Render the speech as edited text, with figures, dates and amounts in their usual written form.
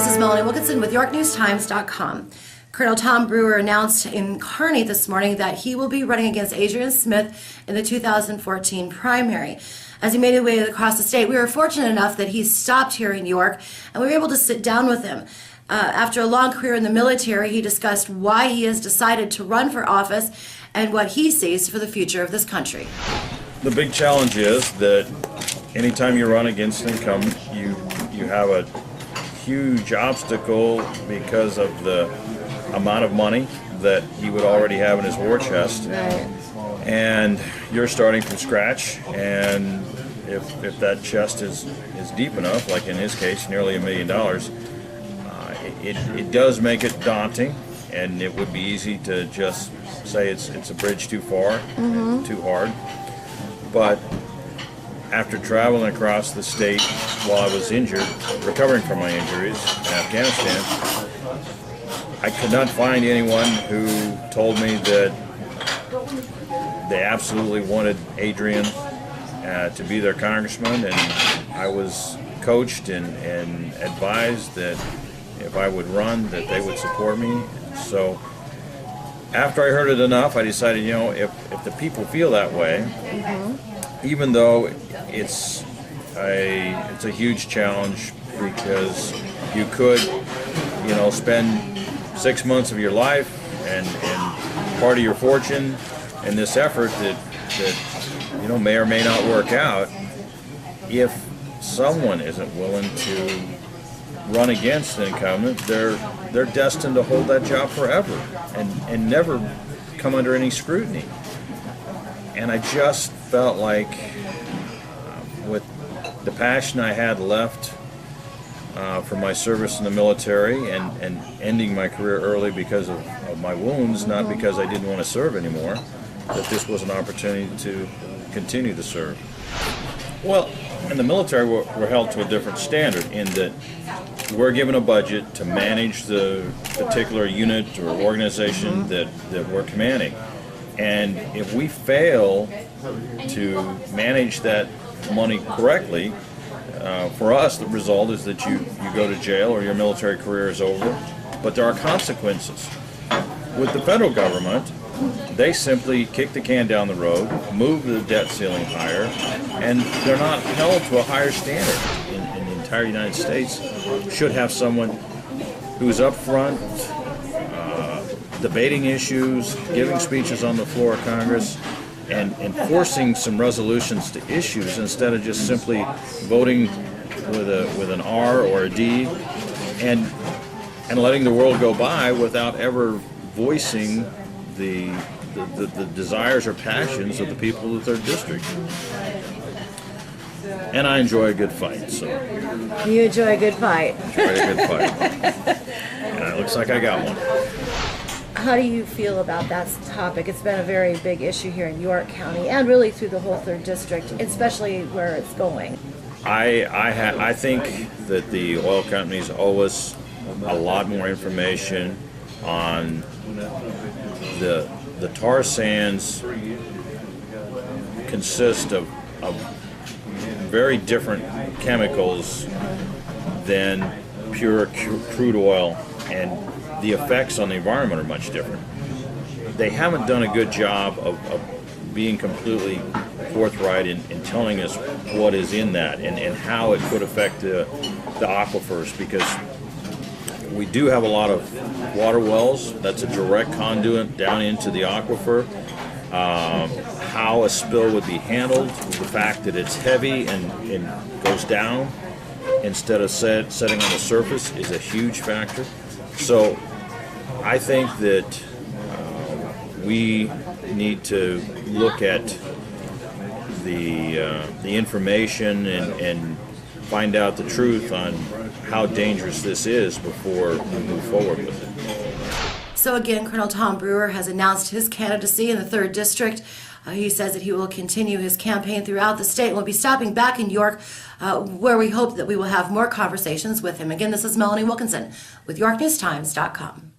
This is Melanie Wilkinson with YorkNewsTimes.com. Colonel Tom Brewer announced in Kearney this morning that he will be running against Adrian Smith in the 2014 primary. As he made his way across the state, we were fortunate enough that he stopped here in York, and we were able to sit down with him. After a long career in the military, he discussed why he has decided to run for office and what he sees for the future of this country. The big challenge is that anytime you run against an incumbent, you have a huge obstacle because of the amount of money that he would already have in his war chest. Right. And you're starting from scratch, and if that chest is deep enough, like in his case, nearly $1 million, it does make it daunting, and it would be easy to just say it's a bridge too far, too hard. But after traveling across the state while I was injured, recovering from my injuries in Afghanistan, I could not find anyone who told me that they absolutely wanted Adrian to be their congressman, and I was coached and advised that if I would run, that they would support me. So after I heard it enough, I decided, if the people feel that way, even though it's a huge challenge, because you could, spend 6 months of your life and part of your fortune in this effort that may or may not work out. If someone isn't willing to run against an incumbent, they're destined to hold that job forever and never come under any scrutiny. And I just felt like with the passion I had left for my service in the military and ending my career early because of my wounds, not because I didn't want to serve anymore, that this was an opportunity to continue to serve. Well, in the military, we're held to a different standard in that we're given a budget to manage the particular unit or organization that we're commanding. And if we fail to manage that money correctly, for us, the result is that you go to jail or your military career is over. But there are consequences. With the federal government, they simply kick the can down the road, move the debt ceiling higher, and they're not held to a higher standard. In the entire United States, should have someone who's up front, debating issues, giving speeches on the floor of Congress, and enforcing some resolutions to issues instead of just simply voting with an R or a D and letting the world go by without ever voicing the desires or passions of the people of their district. And I enjoy a good fight, so. You enjoy a good fight. Enjoy a good fight. And it looks like I got one. How do you feel about that topic? It's been a very big issue here in York County and really through the whole 3rd District, especially where it's going. I think that the oil companies owe us a lot more information on the tar sands consist of very different chemicals than pure crude oil, and the effects on the environment are much different. They haven't done a good job of being completely forthright in telling us what is in that and how it could affect the aquifers, because we do have a lot of water wells. That's a direct conduit down into the aquifer. How a spill would be handled, the fact that it's heavy and goes down instead of setting on the surface is a huge factor. So I think that we need to look at the information and find out the truth on how dangerous this is before we move forward with it. So again, Colonel Tom Brewer has announced his candidacy in the 3rd District. He says that he will continue his campaign throughout the state. We'll be stopping back in York, where we hope that we will have more conversations with him. Again, this is Melanie Wilkinson with YorkNewsTimes.com.